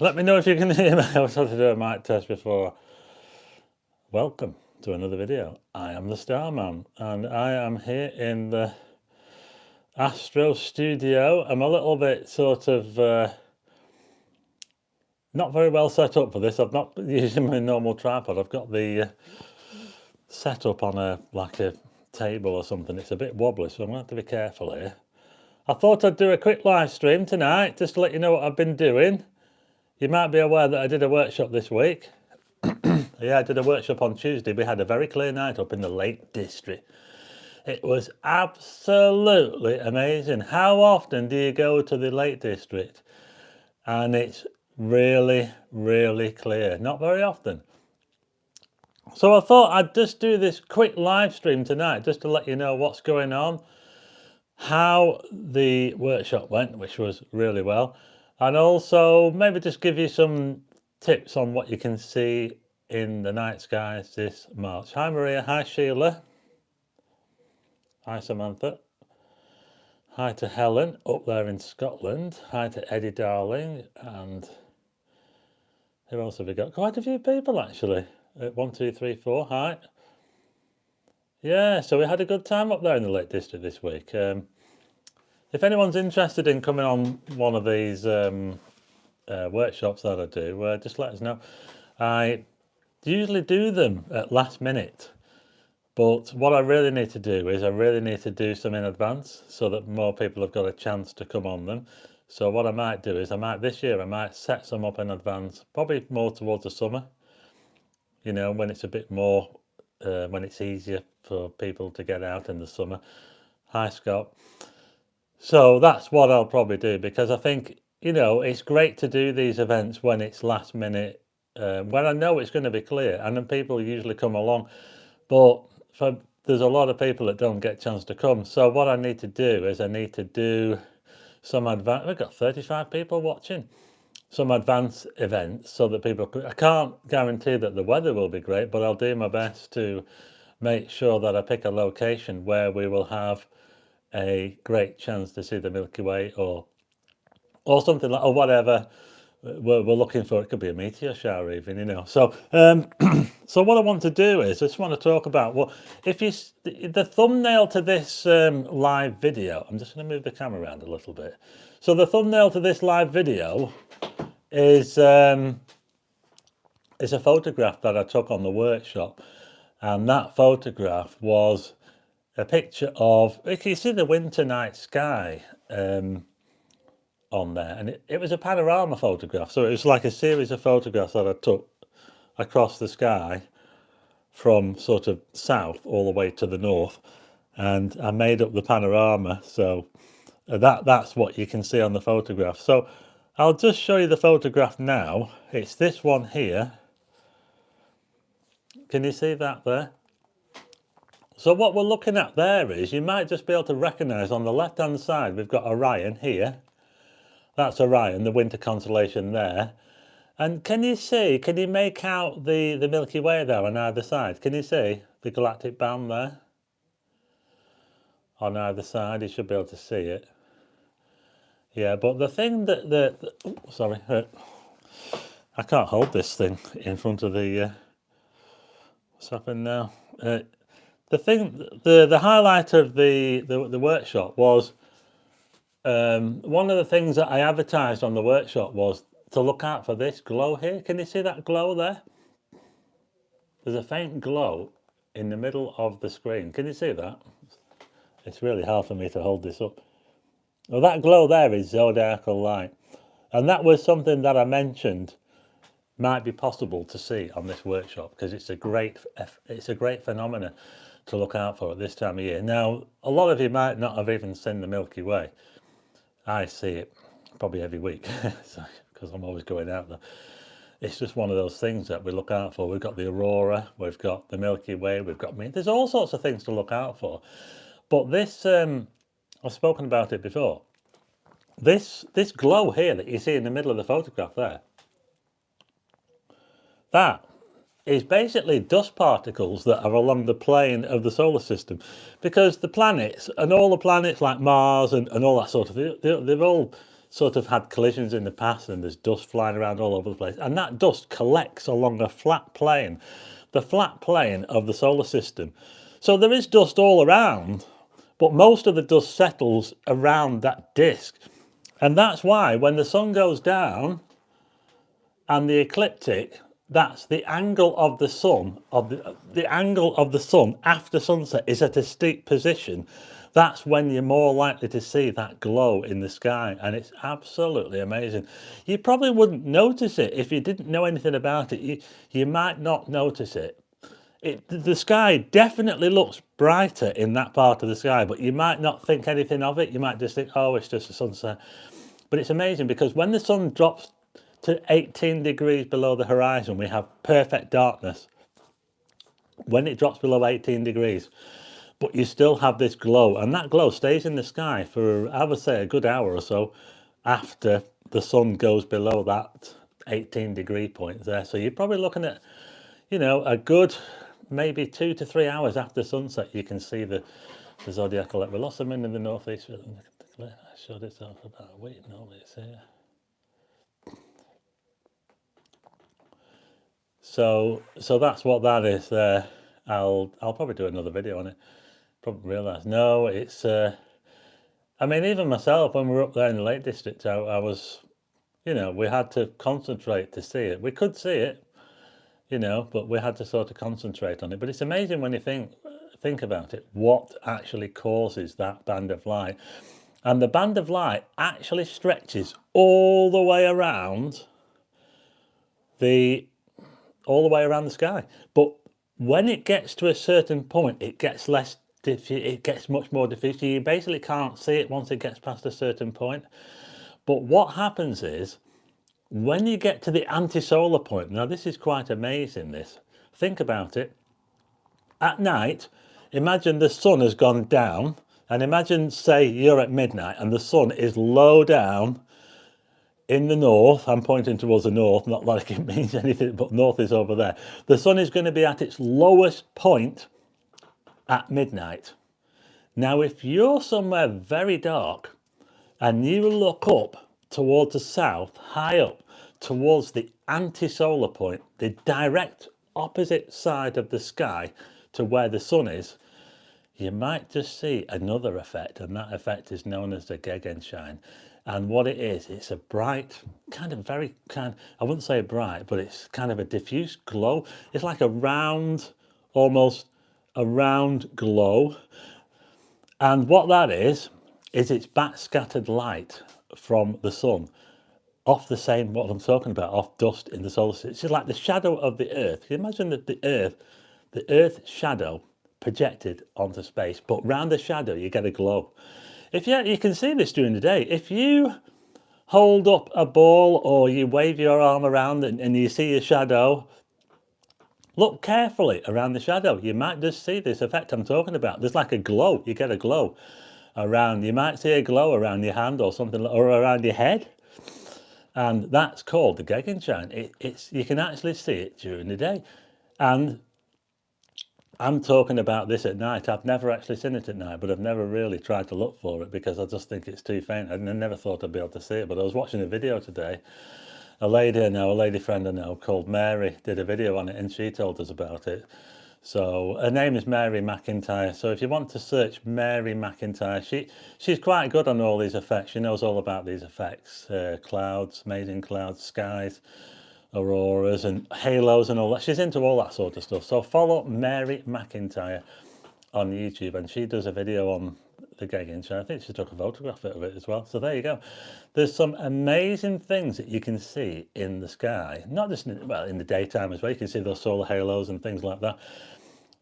Let me know if you can hear me. I was trying to do a mic test before. Welcome to another video. I am the Starman, and I am here in the Astro studio. I'm a little bit sort of not very well set up for this. I've not using my normal tripod. I've got the set up on a table or something. It's a bit wobbly, so I'm going to have to be careful here. I thought I'd do a quick live stream tonight just to let you know what I've been doing. You might be aware that I did a workshop this week. Yeah, I did a workshop on Tuesday. We had a very clear night up in the Lake District. It was absolutely amazing. How often do you go to the Lake District and it's really, really clear? Not very often. So I thought I'd just do this quick live stream tonight just to let you know what's going on, how the workshop went, which was really well, and also maybe just give you some tips on what you can see in the night skies this March. Hi Maria, hi Sheila, hi Samantha, hi to Helen up there in Scotland, hi to Eddie Darling, and who else have we got? Quite a few people actually. 1, 2, 3, 4, hi. Yeah, so we had a good time up there in the Lake District this week. If anyone's interested in coming on one of these workshops that I do, just let us know. I usually do them at last minute, but what I really need to do is I really need to do some in advance so that more people have got a chance to come on them. So what I might do is this year I might set some up in advance, probably more towards the summer, you know, when it's a bit more, when it's easier for people to get out in the summer. Hi Scott. So that's what I'll probably do, because I think, you know, it's great to do these events when it's last minute, when I know it's going to be clear, and then people usually come along. But there's a lot of people that don't get a chance to come. So what I need to do is I need to do some advance. We've got 35 people watching. Some advanced events so that people I can't guarantee that the weather will be great, but I'll do my best to make sure that I pick a location where we will have a great chance to see the Milky Way or something like, or whatever we're looking for. It could be a meteor shower even, you know. So so what I want to do is I just want to talk about what if you the thumbnail to this live video. I'm just going to move the camera around a little bit. So the thumbnail to this live video is a photograph that I took on the workshop, and that photograph was a picture of, you can see the winter night sky on there, and it was a panorama photograph, so it was like a series of photographs that I took across the sky from sort of south all the way to the north, and I made up the panorama, so that's what you can see on the photograph. So I'll just show you the photograph now. It's this one here. Can you see that there? So what we're looking at there is, you might just be able to recognize on the left hand side we've got Orion here. That's Orion, the winter constellation there. And can you make out the Milky Way there on either side? Can you see the galactic band there? On either side, you should be able to see it. Yeah, but the thing sorry, I can't hold this thing in front of the, what's happened now? The thing, the highlight of the workshop was, one of the things that I advertised on the workshop was to look out for this glow here. Can you see that glow there? There's a faint glow in the middle of the screen. Can you see that? It's really hard for me to hold this up. Well, that glow there is Zodiacal Light, and that was something that I mentioned might be possible to see on this workshop, because it's a great phenomenon to look out for at this time of year. Now, a lot of you might not have even seen the Milky Way. I see it probably every week because I'm always going out there. It's just one of those things that we look out for. We've got the aurora, we've got the Milky Way, there's all sorts of things to look out for. But this, I've spoken about it before. This glow here that you see in the middle of the photograph there, that is basically dust particles that are along the plane of the solar system, because the planets and all the planets like Mars and all that sort of thing, they've all sort of had collisions in the past, and there's dust flying around all over the place, and that dust collects along a flat plane, the flat plane of the solar system. So there is dust all around, but most of the dust settles around that disk. And that's why when the sun goes down and the ecliptic, that's the angle of the sun, the angle of the sun after sunset is at a steep position. That's when you're more likely to see that glow in the sky, and it's absolutely amazing. You probably wouldn't notice it if you didn't know anything about it. You might not notice it. The sky definitely looks brighter in that part of the sky, but you might not think anything of it. You might just think, oh, it's just a sunset. But it's amazing because when the sun drops to 18 degrees below the horizon, we have perfect darkness. When it drops below 18 degrees, but you still have this glow, and that glow stays in the sky for, I would say, a good hour or so after the sun goes below that 18 degree point there. So you're probably looking at, a good maybe 2 to 3 hours after sunset, you can see the Zodiacal Light. We lost them in the northeast. I showed it off about a week. No, it's here. So that's what that is there. I'll probably do another video on it. Probably realise. No, it's. I mean, even myself, when we were up there in the Lake District, I was, we had to concentrate to see it. We could see it, but we had to sort of concentrate on it. But it's amazing when you think about it, what actually causes that band of light. And the band of light actually stretches all the way around the sky. But when it gets to a certain point, it gets less diffuse, it gets much more diffuse. You basically can't see it once it gets past a certain point. But what happens is, when you get to the anti-solar point, now this is quite amazing, this. Think about it. At night, imagine the sun has gone down, and imagine, say, you're at midnight and the sun is low down in the north. I'm pointing towards the north, not like it means anything, but north is over there. The sun is going to be at its lowest point at midnight. Now, if you're somewhere very dark and you look up towards the south, high up, towards the anti-solar point, the direct opposite side of the sky to where the sun is, you might just see another effect, and that effect is known as the Gigan Shine. And what it is, it's a bright, I wouldn't say bright, but it's kind of a diffuse glow. It's like almost a round glow. And what that is it's backscattered light from the sun off what I'm talking about, off dust in the solar system. It's like the shadow of the Earth. Can you imagine that the Earth's shadow projected onto space, but round the shadow you get a glow. You can see this during the day. If you hold up a ball or you wave your arm around and you see a shadow, look carefully around the shadow. You might just see this effect I'm talking about. There's like a glow. You get a glow around. You might see a glow around your hand or something, or around your head. And that's called the Gigan Shine. You can actually see it during the day. And I'm talking about this at night. I've never actually seen it at night, but I've never really tried to look for it because I just think it's too faint. I never thought I'd be able to see it, but I was watching a video today. A lady friend I know called Mary did a video on it, and she told us about it. So her name is Mary McIntyre. So if you want to search Mary McIntyre, she's quite good on all these effects. She knows all about these effects, clouds, amazing clouds, skies, auroras and halos and all that. She's into all that sort of stuff. So follow Mary McIntyre on YouTube, and she does a video on the Gigan Shine. I think she took a photograph of it as well. So there you go. There's some amazing things that you can see in the sky, not just in the daytime as well. You can see those solar halos and things like that.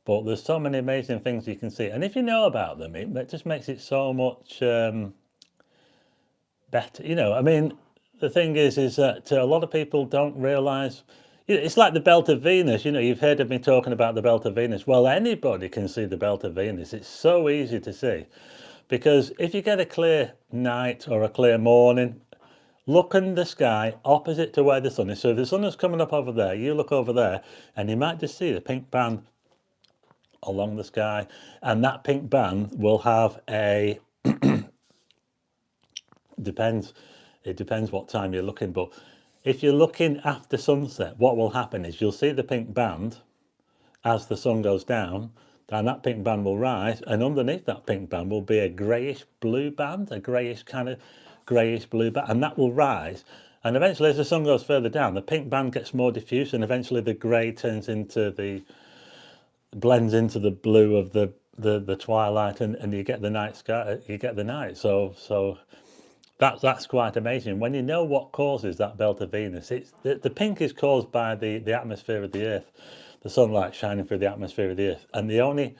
But there's so many amazing things you can see, and if you know about them, it just makes it so much better. I mean, the thing is that a lot of people don't realise. It's like the belt of Venus. You've heard of me talking about the belt of Venus. Well, anybody can see the belt of Venus. It's so easy to see, because if you get a clear night or a clear morning, look in the sky opposite to where the sun is. So if the sun is coming up over there, you look over there, and you might just see the pink band along the sky, and that pink band will have depends. It depends what time you're looking, but if you're looking after sunset, what will happen is you'll see the pink band as the sun goes down, and that pink band will rise, and underneath that pink band will be a greyish blue band, a greyish kind of greyish blue band, and that will rise. And eventually, as the sun goes further down, the pink band gets more diffuse, and eventually the grey turns into blends into the blue of the twilight, and you get the night sky. You get the night. So that's quite amazing. When you know what causes that belt of Venus, it's the pink is caused by the atmosphere of the Earth, the sunlight shining through the atmosphere of the Earth, and the only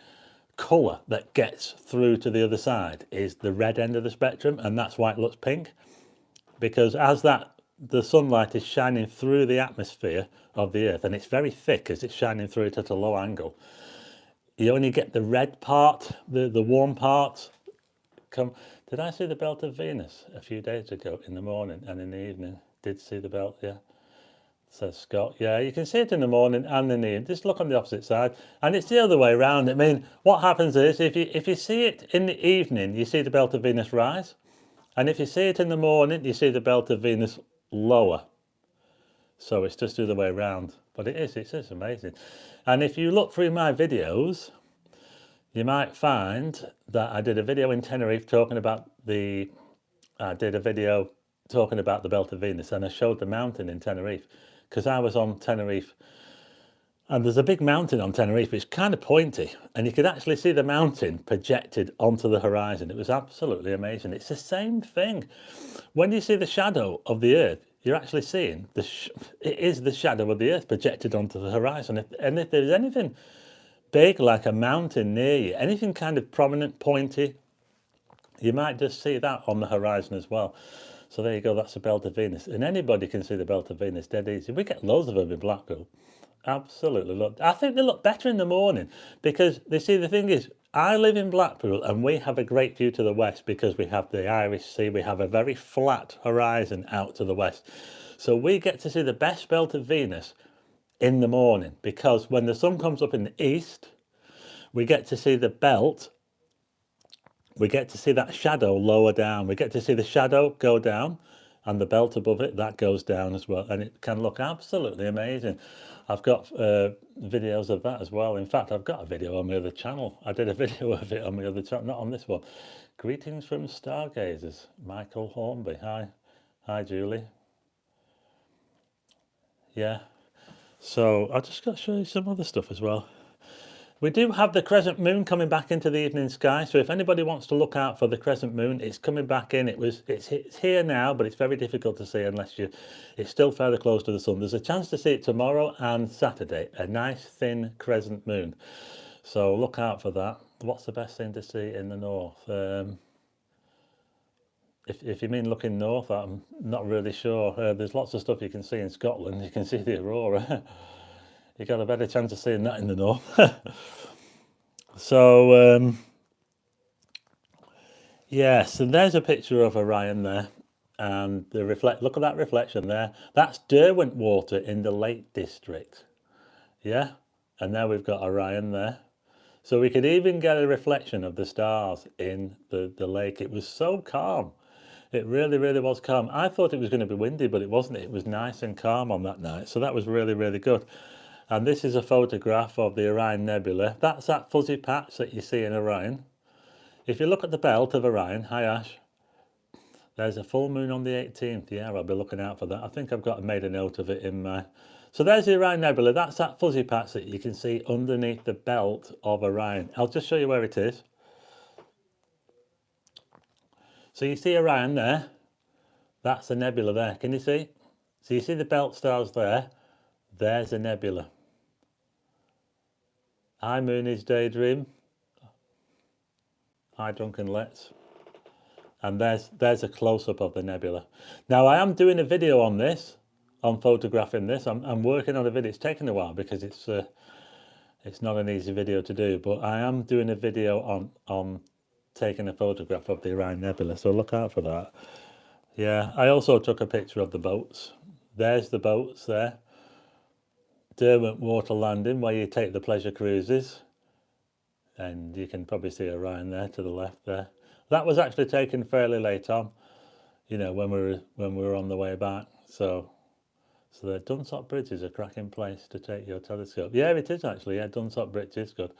colour that gets through to the other side is the red end of the spectrum, and that's why it looks pink, because as the sunlight is shining through the atmosphere of the Earth, and it's very thick as it's shining through it at a low angle, you only get the red part, the warm parts come. Did I see the belt of Venus a few days ago in the morning and in the evening? Did see the belt, yeah. Says Scott. Yeah, you can see it in the morning and in the evening. Just look on the opposite side, and it's the other way around. I mean, what happens is if you see it in the evening, you see the belt of Venus rise, and if you see it in the morning, you see the belt of Venus lower. So it's just the other way around. But it's amazing. And if you look through my videos, you might find that I did a video in Tenerife talking about the belt of Venus, and I showed the mountain in Tenerife, because I was on Tenerife, and there's a big mountain on Tenerife. It's kind of pointy, and you could actually see the mountain projected onto the horizon. It was absolutely amazing. It's the same thing. When you see the shadow of the Earth, you're actually seeing it is the shadow of the Earth projected onto the horizon. And if there's anything big like a mountain near you, anything kind of prominent, pointy, you might just see that on the horizon as well. So there you go, that's the belt of Venus. And anybody can see the belt of Venus dead easy. We get loads of them in Blackpool. Absolutely. Look, I think they look better in the morning, because they see, the thing is, I live in Blackpool and we have a great view to the west because we have the Irish Sea. We have a very flat horizon out to the west. So we get to see the best belt of Venus in the morning, because when the sun comes up in the east, we get to see the belt. We get to see that shadow lower down. We get to see the shadow go down, and the belt above it, that goes down as well. And it can look absolutely amazing. I've got videos of that as well. In fact, I've got a video on my other channel. I did a video of it on my other channel, not on this one. Greetings from Stargazers. Michael Hornby. Hi. Hi, Julie. Yeah. So I just got to show you some other stuff as well. We do have the Crescent Moon coming back into the evening sky, so if anybody wants to look out for the Crescent Moon, it's coming back in. It's here now, but it's very difficult to see unless it's still fairly close to the sun. There's a chance to see it tomorrow and Saturday, a nice thin Crescent Moon. So look out for that. What's the best thing to see in the north? If you mean looking north, I'm not really sure. There's lots of stuff you can see in Scotland. You can see the aurora. You got a better chance of seeing that in the north. So yeah, so there's a picture of Orion there, and look at that reflection there. That's Derwent water in the Lake District. Yeah, and now we've got Orion there. So we could even get a reflection of the stars in the lake. It was so calm. It really, really was calm. I thought it was going to be windy, but it wasn't. It was nice and calm on that night. So that was really, really good. And this is a photograph of the Orion Nebula. That's that fuzzy patch that you see in Orion. If you look at the belt of Orion, hi Ash, there's a full moon on the 18th. Yeah, I'll be looking out for that. I think I've made a note of it in my... So there's the Orion Nebula. That's that fuzzy patch that you can see underneath the belt of Orion. I'll just show you where it is. So you see Orion there. That's the nebula there. Can you see? So you see the belt stars there. There's a nebula. Hi Moonage Daydream. Hi Drunken Let's. And there's a close-up of the nebula. Now I am doing a video on this, on photographing this. I'm working on a video. It's taken a while because it's not an easy video to do, but I am doing a video on taking a photograph of the Orion Nebula, so look out for that. Yeah, I also took a picture of the boats. There's the boats there. Derwent Water Landing, where you take the pleasure cruises, and you can probably see Orion there to the left there. That was actually taken fairly late on. you know, when we were on the way back. So the Dunsop Bridge is a cracking place to take your telescope. Yeah, it is actually. Yeah, Dunsop Bridge is good.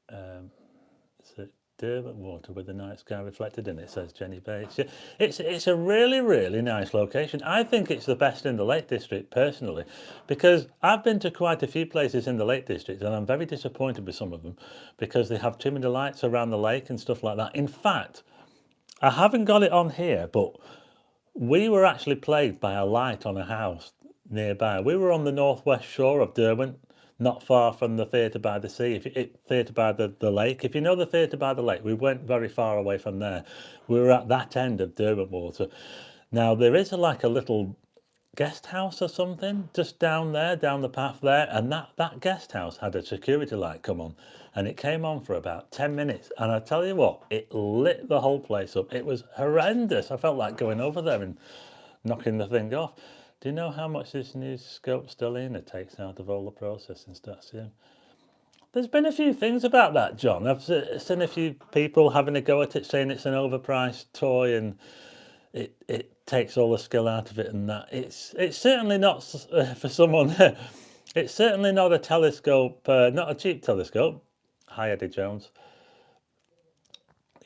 It's a Derwent water with the night sky reflected in it, says Jenny Bates. Yeah, it's a really, really nice location. I think it's the best in the Lake District, personally, because I've been to quite a few places in the Lake District, and I'm very disappointed with some of them because they have too many lights around the lake and stuff like that. In fact, I haven't got it on here, but we were actually plagued by a light on a house nearby. We were on the northwest shore of Derwent, not far from the theatre by the sea, theatre by the lake. If you know the theatre by the lake, we weren't very far away from there. We were at that end of Derwent Water. Now, there is like a little guest house or something just down there, down the path there, and that guest house had a security light come on, and it came on for about 10 minutes, and I tell you what, it lit the whole place up. It was horrendous. I felt like going over there and knocking the thing off. Do you know how much this new scope Stellina takes out of all the processing stuff? Yeah. There's been a few things about that, John. I've seen a few people having a go at it, saying it's an overpriced toy and it takes all the skill out of it, and that it's certainly not for someone. It's certainly not a telescope, not a cheap telescope. Hi, Eddie Jones.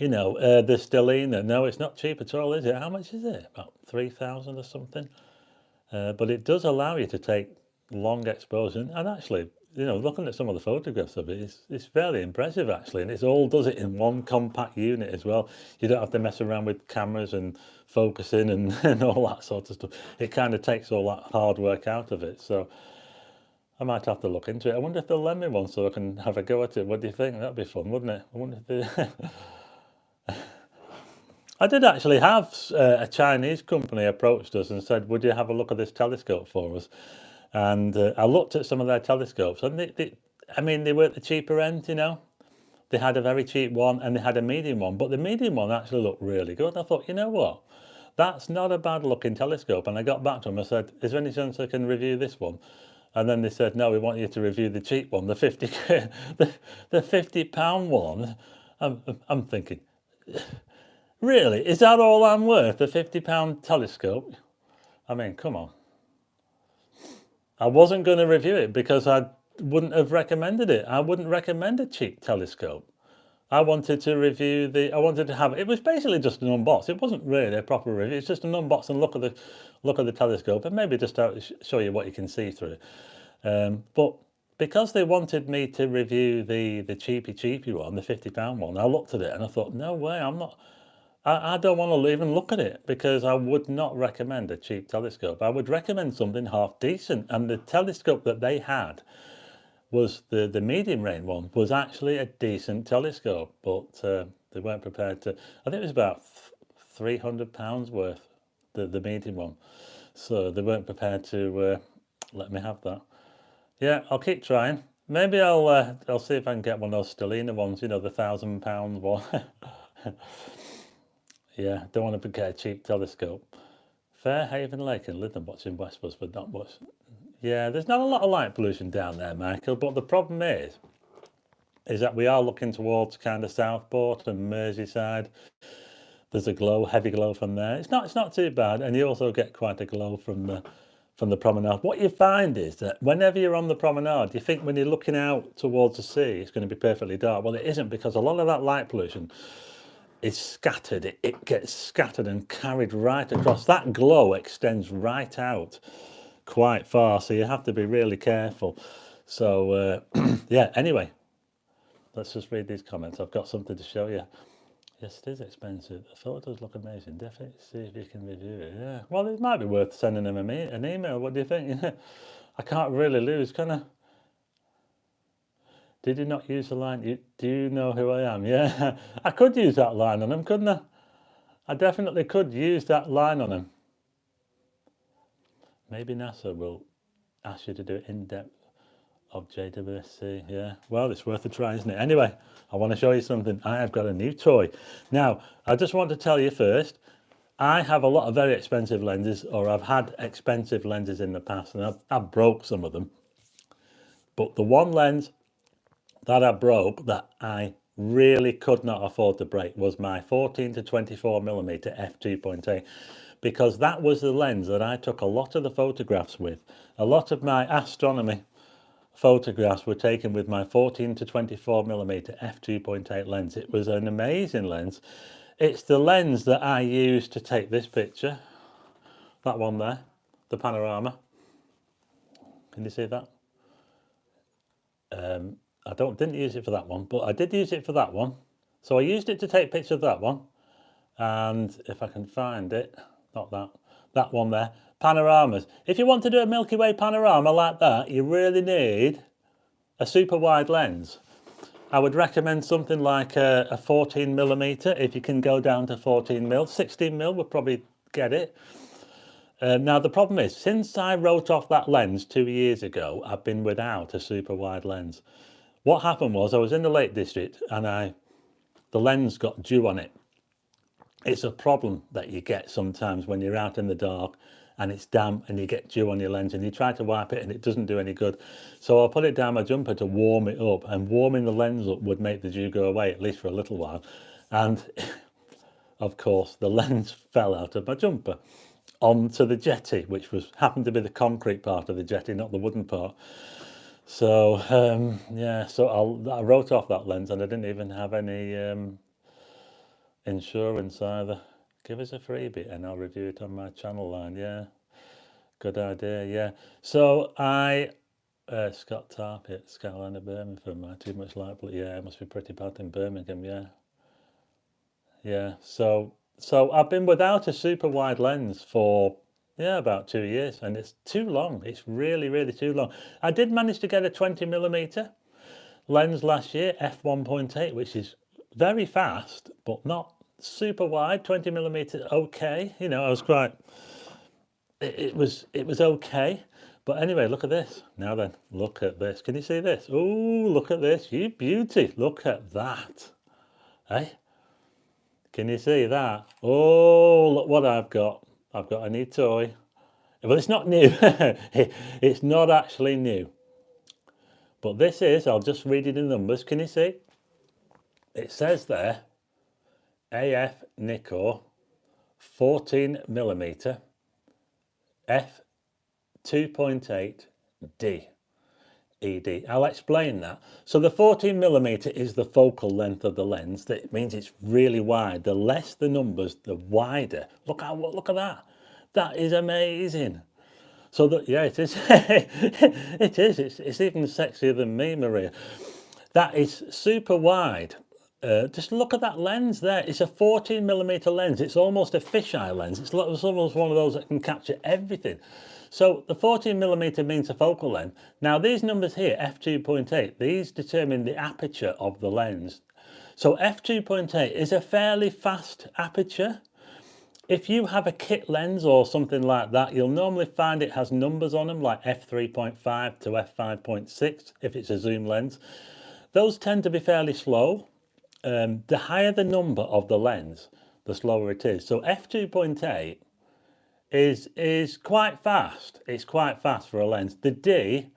You know, the Stellina. No, it's not cheap at all, is it? How much is it? About 3,000 or something. But it does allow you to take long exposure, and actually, you know, looking at some of the photographs of it, it's fairly impressive actually, and it all does it in one compact unit as well. You don't have to mess around with cameras and focusing and all that sort of stuff. It kind of takes all that hard work out of it. So I might have to look into it. I wonder if they'll lend me one so I can have a go at it. What do you think? That'd be fun, wouldn't it? I wonder if they... I did actually have a Chinese company approached us and said, would you have a look at this telescope for us? And I looked at some of their telescopes, and I mean, they were at the cheaper end, you know. They had a very cheap one and they had a medium one, but the medium one actually looked really good. I thought, you know what? That's not a bad looking telescope. And I got back to them, I said, is there any chance I can review this one? And then they said, no, we want you to review the cheap one, the 50, the £50 one. I'm thinking, really, is that all I'm worth, the £50 telescope? I mean, come on. I wasn't going to review it because I wouldn't have recommended it. I wouldn't recommend a cheap telescope. I wanted to review I wanted to have, it was basically just an unbox. It wasn't really a proper review. It's just an unbox and look at the telescope and maybe just show you what you can see through it. But because they wanted me to review the cheapy one, the £50 one, I looked at it and I thought, no way, I don't want to even look at it because I would not recommend a cheap telescope. I would recommend something half decent. And the telescope that they had was the medium range one, was actually a decent telescope, but they weren't prepared to. I think it was about £300 worth, the medium one. So they weren't prepared to let me have that. Yeah, I'll keep trying. Maybe I'll see if I can get one of those Stellina ones, you know, the £1,000 one. Yeah, don't want to get a cheap telescope. Fairhaven Lake and Lytham watching Westwards, but not much. Yeah, there's not a lot of light pollution down there, Michael, but the problem is that we are looking towards kind of Southport and Merseyside. There's a heavy glow from there. It's not too bad, and you also get quite a glow from the promenade. What you find is that whenever you're on the promenade, you think when you're looking out towards the sea, it's going to be perfectly dark. Well, it isn't, because a lot of that light pollution is scattered. It gets scattered and carried right across. That glow extends right out quite far, so you have to be really careful. So yeah, anyway, let's just read these comments. I've got something to show you. Yes, it is expensive. The photos look amazing. Definitely see if you can review it. Yeah, well, it might be worth sending them an email. What do you think? I can't really lose, can I? Did you not use the line? Do you know who I am? Yeah, I could use that line on him, couldn't I? I definitely could use that line on him. Maybe NASA will ask you to do in-depth of JWSC. Yeah, well, it's worth a try, isn't it? Anyway, I want to show you something. I have got a new toy. Now, I just want to tell you first, I have a lot of very expensive lenses, or I've had expensive lenses in the past, and I've broke some of them. But the one lens that I broke that I really could not afford to break was my 14 to 24mm f2.8, because that was the lens that I took a lot of the photographs with. A lot of my astronomy photographs were taken with my 14 to 24mm f2.8 lens. It was an amazing lens. It's the lens that I used to take this picture, that one there, the panorama. Can you see that? I didn't use it for that one, but I did use it for that one. So I used it to take pictures of that one. And if I can find it, not that one there, panoramas. If you want to do a Milky Way panorama like that, you really need a super wide lens. I would recommend something like a 14mm if you can go down to 14mm. 16mm would probably get it. Now the problem is, since I wrote off that lens 2 years ago, I've been without a super wide lens. What happened was I was in the Lake District and the lens got dew on it. It's a problem that you get sometimes when you're out in the dark and it's damp and you get dew on your lens and you try to wipe it and it doesn't do any good. So I put it down my jumper to warm it up, and warming the lens up would make the dew go away, at least for a little while. And of course the lens fell out of my jumper onto the jetty, which happened to be the concrete part of the jetty, not the wooden part. So yeah, so I wrote off that lens, and I didn't even have any insurance either. Give us a freebie and I'll review it on my channel line. Yeah, good idea. Yeah, so Scott Tarpit, Skyline of Birmingham, too much light, but yeah, it must be pretty bad in Birmingham. Yeah. So I've been without a super wide lens for about 2 years, and it's too long. It's really, really too long. I did manage to get a 20mm lens last year, f1.8, which is very fast, but not super wide. 20mm, okay. You know, I was quite. It was okay. But anyway, look at this. Now then, look at this. Can you see this? Oh, look at this. You beauty. Look at that. Hey? Can you see that? Oh, look what I've got. I've got a new toy. Well, it's not new. It's not actually new. But this is, I'll just read it in numbers. Can you see? It says there, AF Nikkor 14mm f2.8 D. ED. I'll explain that. So the 14mm is the focal length of the lens. That means it's really wide. The less the numbers, the wider. Look at that. That is amazing. So that, yeah, it is. It is. It's even sexier than me, Maria. That is super wide. Just look at that lens there. It's a 14mm lens. It's almost a fisheye lens. It's almost one of those that can capture everything. So the 14mm means a focal length. Now these numbers here, f2.8, these determine the aperture of the lens. So f2.8 is a fairly fast aperture. If you have a kit lens or something like that, you'll normally find it has numbers on them like f3.5 to f5.6 if it's a zoom lens. Those tend to be fairly slow. The higher the number of the lens, the slower it is. So f2.8 is quite fast. It's quite fast for a lens. The D,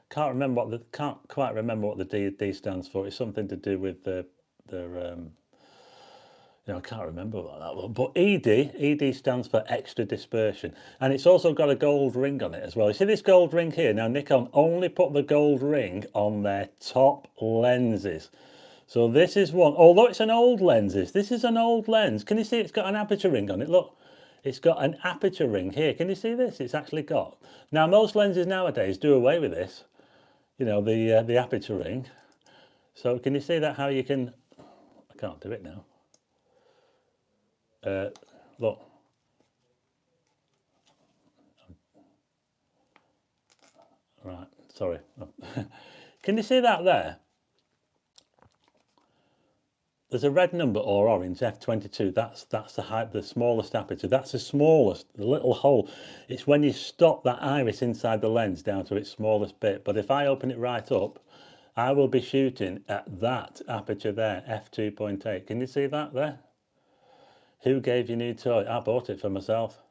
can't quite remember what the D stands for. It's something to do with I can't remember what that was. But ED stands for extra dispersion, and it's also got a gold ring on it as well. You see this gold ring here? Now Nikon only put the gold ring on their top lenses. So this is one, although it's an old lens, this is an old lens. Can you see it's got an aperture ring on it? Look, it's got an aperture ring here. Can you see this? It's actually got. Now most lenses nowadays do away with this, you know, the aperture ring. So can you see that, how you can, I can't do it now. Look. Right, sorry. Can you see that there? There's a red number or orange, f22. That's the height, the smallest aperture. That's the smallest, the little hole. It's when you stop that iris inside the lens down to its smallest bit. But if I open it right up, I will be shooting at that aperture there, f2.8. Can you see that there? Who gave you new toy? I bought it for myself.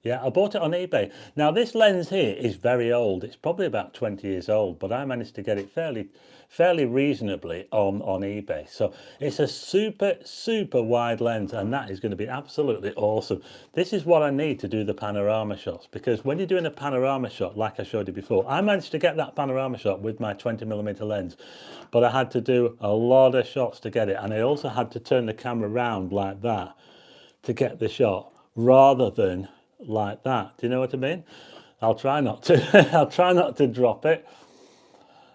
Yeah, I bought it on eBay. Now this lens here is very old. It's probably about 20 years old, but I managed to get it fairly reasonably on eBay. So it's a super wide lens, and that is going to be absolutely awesome. This is what I need to do the panorama shots, because when you're doing a panorama shot, like I showed you before, I managed to get that panorama shot with my 20mm lens, but I had to do a lot of shots to get it, and I also had to turn the camera around like that to get the shot, rather than like that. Do you know what I mean? I'll try not to. I'll try not to drop it.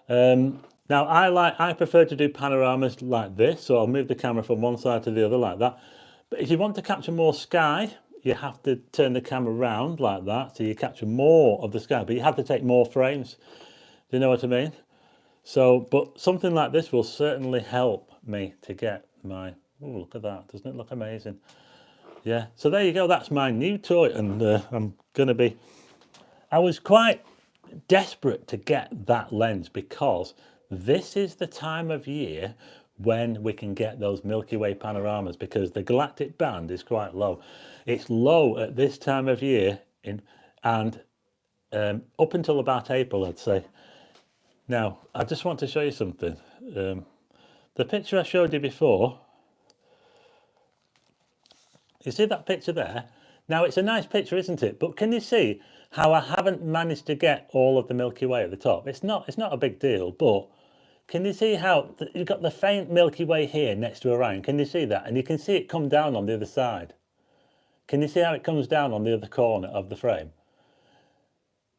Now I prefer to do panoramas like this, so I'll move the camera from one side to the other like that. But if you want to capture more sky, you have to turn the camera around like that, so you capture more of the sky, but you have to take more frames. Do you know what I mean? So, but something like this will certainly help me to get my, oh, look at that, doesn't it look amazing? Yeah, so there you go, that's my new toy, and I'm gonna be, I was quite desperate to get that lens, because this is the time of year when we can get those Milky Way panoramas, because the galactic band is quite low. It's low at this time of year, and up until about April, I'd say. Now, I just want to show you something. The picture I showed you before, you see that picture there? Now, it's a nice picture, isn't it? But can you see how I haven't managed to get all of the Milky Way at the top? It's not a big deal, but can you see how you've got the faint Milky Way here next to Orion? Can you see that? And you can see it come down on the other side. Can you see how it comes down on the other corner of the frame?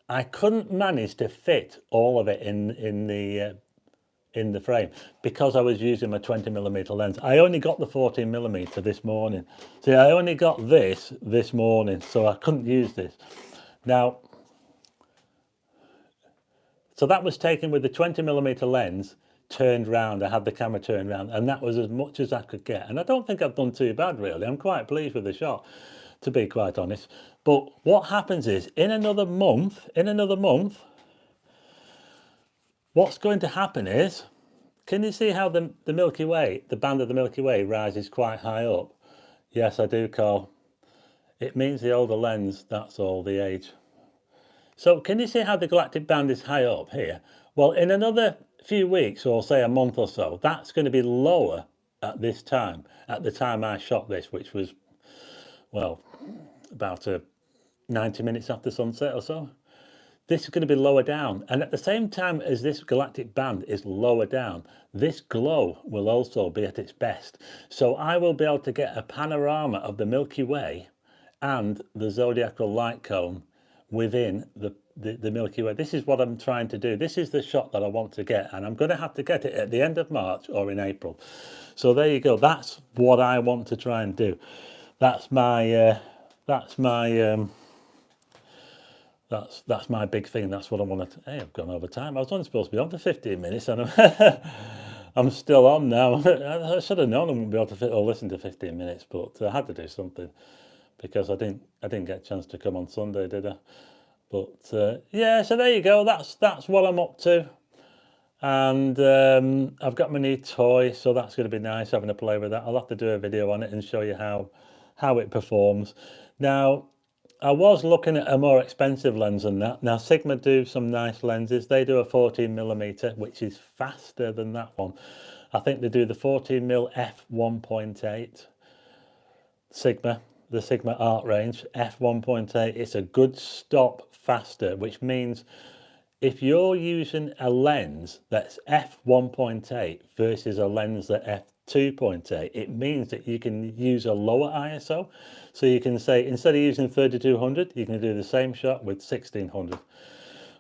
I couldn't manage to fit all of it in the frame, because I was using my 20mm lens. I only got the 14mm this morning. See, I only got this morning, so I couldn't use this. Now, so that was taken with the 20mm lens turned round. I had the camera turned round, and that was as much as I could get. And I don't think I've done too bad, really. I'm quite pleased with the shot, to be quite honest. But what happens is, in another month, what's going to happen is, can you see how the Milky Way, the band of the Milky Way, rises quite high up? Yes, I do, Carl. It means the older lens, that's all, the age. So can you see how the galactic band is high up here? Well, in another few weeks, or say a month or so, that's going to be lower at this time, at the time I shot this, which was, well, about 90 minutes after sunset or so. This is going to be lower down, and at the same time as this galactic band is lower down, this glow will also be at its best. So I will be able to get a panorama of the Milky Way and the Zodiacal Light cone within the Milky Way. This is what I'm trying to do. This is the shot that I want to get, and I'm going to have to get it at the end of March or in April. So there you go. That's what I want to try and do. That's my big thing. That's what I want to. Hey, I've gone over time. I was only supposed to be on for 15 minutes, and I'm still on now. I should have known I wouldn't be able to fit or listen to 15 minutes, but I had to do something, because I didn't get a chance to come on Sunday, did I? But yeah, so there you go. That's what I'm up to, and I've got my new toy, so that's going to be nice having a play with that. I'll have to do a video on it and show you how it performs. Now, I was looking at a more expensive lens than that. Now, Sigma do some nice lenses. They do a 14mm, which is faster than that one. I think they do the 14mm f1.8 Sigma, the Sigma Art range, f1.8. It's a good stop faster, which means if you're using a lens that's f1.8 versus a lens that's f2.8, it means that you can use a lower ISO. So you can say, instead of using 3200, you can do the same shot with 1600,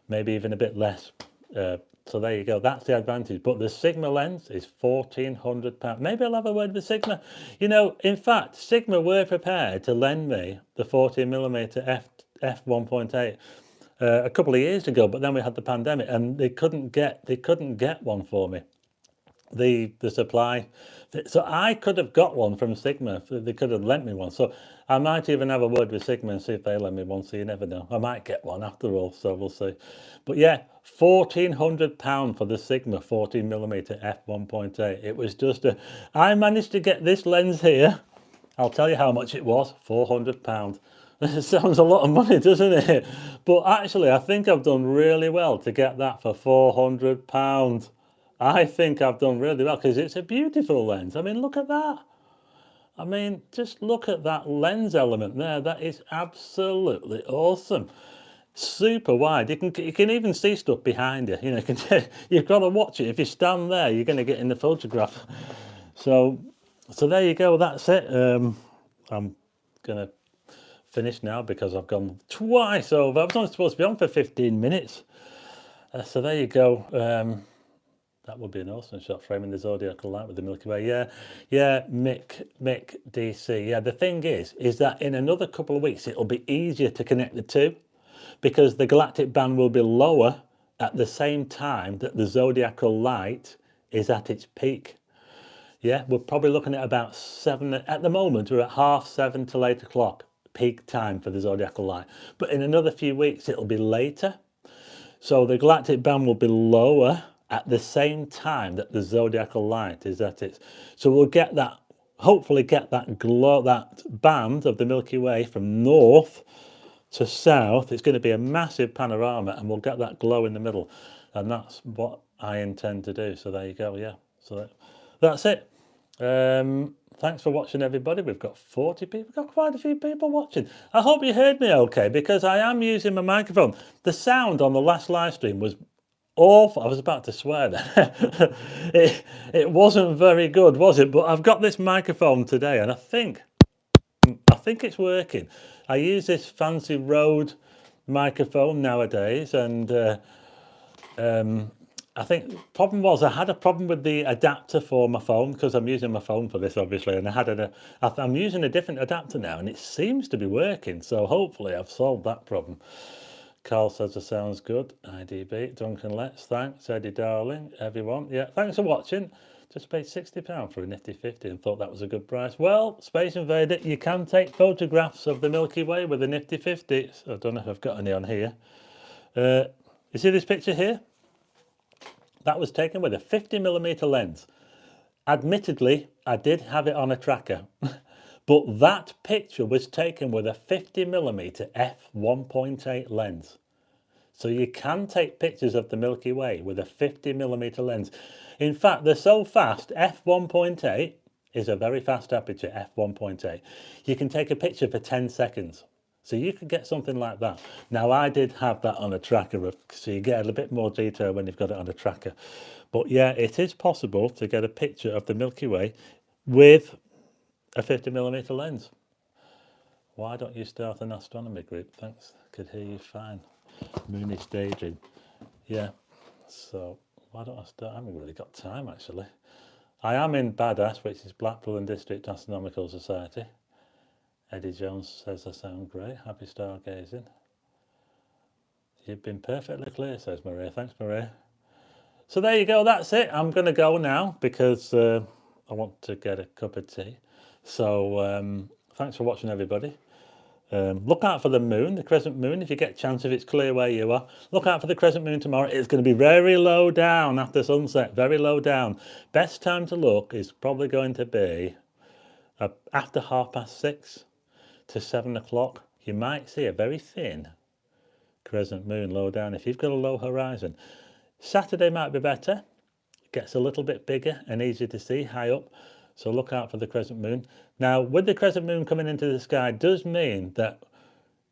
maybe even a bit less. So there you go, that's the advantage. But the Sigma lens is £1,400. Maybe I'll have a word with Sigma. You know, in fact, Sigma were prepared to lend me the 14mm f1.8 a couple of years ago, but then we had the pandemic, and they couldn't get one for me. The supply, so I could have got one from Sigma. They could have lent me one. So I might even have a word with Sigma and see if they lend me one. So you never know. I might get one after all. So we'll see. But yeah, £1,400 for the Sigma 14mm f1.8. It was just I managed to get this lens here. I'll tell you how much it was. £400. It sounds a lot of money, doesn't it? But actually, I think I've done really well to get that for £400. I think I've done really well because it's a beautiful lens. I mean, look at that. I mean, just look at that lens element there. That is absolutely awesome. Super wide. You can even see stuff behind you. You know, you've got to watch it. If you stand there, you're going to get in the photograph. So there you go. That's it. I'm gonna finish now because I've gone twice over. I was only supposed to be on for 15 minutes. So there you go. That would be an awesome shot, framing the Zodiacal Light with the Milky Way. Yeah, Mick DC. Yeah, the thing is that in another couple of weeks, it'll be easier to connect the two because the galactic band will be lower at the same time that the Zodiacal Light is at its peak. Yeah, we're probably looking at about 7. At the moment, we're at 7:30 till 8 o'clock, peak time for the Zodiacal Light. But in another few weeks, it'll be later. So the galactic band will be lower at the same time that the Zodiacal Light is at its. So we'll get that, hopefully get that glow, that band of the Milky Way from north to south. It's going to be a massive panorama and we'll get that glow in the middle. And that's what I intend to do. So there you go. Yeah. So that's it. Thanks for watching, everybody. We've got 40 people. We've got quite a few people watching. I hope you heard me okay because I am using my microphone. The sound on the last live stream was awful. I was about to swear there. it wasn't very good, was it? But I've got this microphone today and I think it's working. I use this fancy Rode microphone nowadays and I think the problem was I had a problem with the adapter for my phone because I'm using my phone for this, obviously, and I'm using a different adapter now, and it seems to be working. So hopefully I've solved that problem. Carl says it sounds good. IDB, Duncan Letts, thanks, Eddie Darling, everyone. Yeah, thanks for watching. Just paid £60 for a nifty 50 and thought that was a good price. Well, Space Invader, you can take photographs of the Milky Way with a nifty 50. So I don't know if I've got any on here. You see this picture here? That was taken with a 50mm lens. Admittedly, I did have it on a tracker, but that picture was taken with a 50mm f1.8 lens. So you can take pictures of the Milky Way with a 50mm lens. In fact, they're so fast, f1.8 is a very fast aperture, f1.8. You can take a picture for 10 seconds. So you could get something like that. Now, I did have that on a tracker, so you get a little bit more detail when you've got it on a tracker. But yeah, it is possible to get a picture of the Milky Way with a 50mm lens. Why don't you start an astronomy group? Thanks, could hear you fine. Moonish Daydream. Yeah, so why don't I start? I haven't really got time, actually. I am in Badass, which is Blackpool and District Astronomical Society. Eddie Jones says I sound great. Happy stargazing. You've been perfectly clear, says Maria. Thanks, Maria. So there you go. That's it. I'm going to go now because I want to get a cup of tea. So thanks for watching, everybody. Look out for the moon, the crescent moon, if you get a chance, if it's clear where you are. Look out for the crescent moon tomorrow. It's going to be very low down after sunset, very low down. Best time to look is probably going to be after 6:30 to 7 o'clock. You might see a very thin crescent moon low down if you've got a low horizon. Saturday might be better. It gets a little bit bigger and easier to see high up. So look out for the crescent moon. Now, with the crescent moon coming into the sky does mean that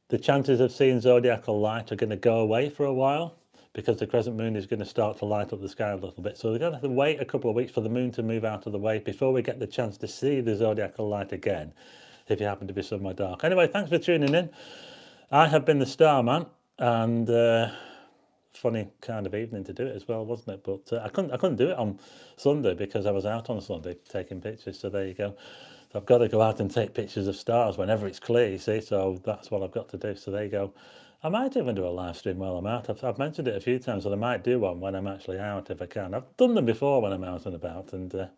the chances of seeing zodiacal light are going to go away for a while because the crescent moon is going to start to light up the sky a little bit. So we're going to have to wait a couple of weeks for the moon to move out of the way before we get the chance to see the zodiacal light again, if you happen to be somewhere dark. Anyway, thanks for tuning in. I have been the Starman, and funny kind of evening to do it as well, wasn't it? But I couldn't do it on Sunday because I was out on Sunday taking pictures. So there you go. So I've got to go out and take pictures of stars whenever it's clear, you see. So that's what I've got to do. So there you go. I might even do a live stream while I'm out. I've mentioned it a few times, and I might do one when I'm actually out if I can. I've done them before when I'm out and about, and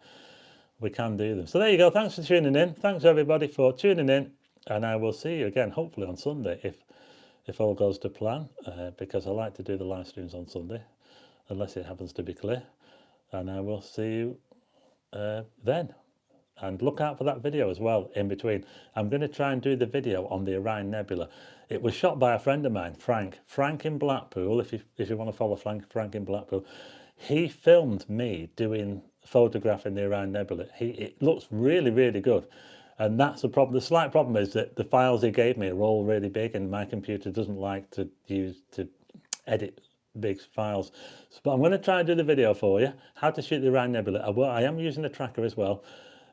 we can do them. So there you go. Thanks for tuning in. Thanks everybody for tuning in, and I will see you again hopefully on Sunday if all goes to plan, because I like to do the live streams on Sunday unless it happens to be clear, and I will see you then. And look out for that video as well in between. I'm going to try and do the video on the Orion Nebula. It was shot by a friend of mine, Frank in Blackpool. If you want to follow Frank in Blackpool, he filmed me photographing the Orion Nebula. It looks really, really good. And that's the problem. The slight problem is that the files he gave me are all really big, and my computer doesn't like to edit big files. But I'm going to try and do the video for you, how to shoot the Orion Nebula. I am using a tracker as well,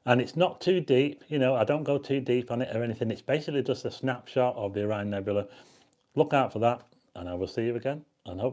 and it's not too deep. You know, I don't go too deep on it or anything. It's basically just a snapshot of the Orion Nebula. Look out for that, and I will see you again, and hope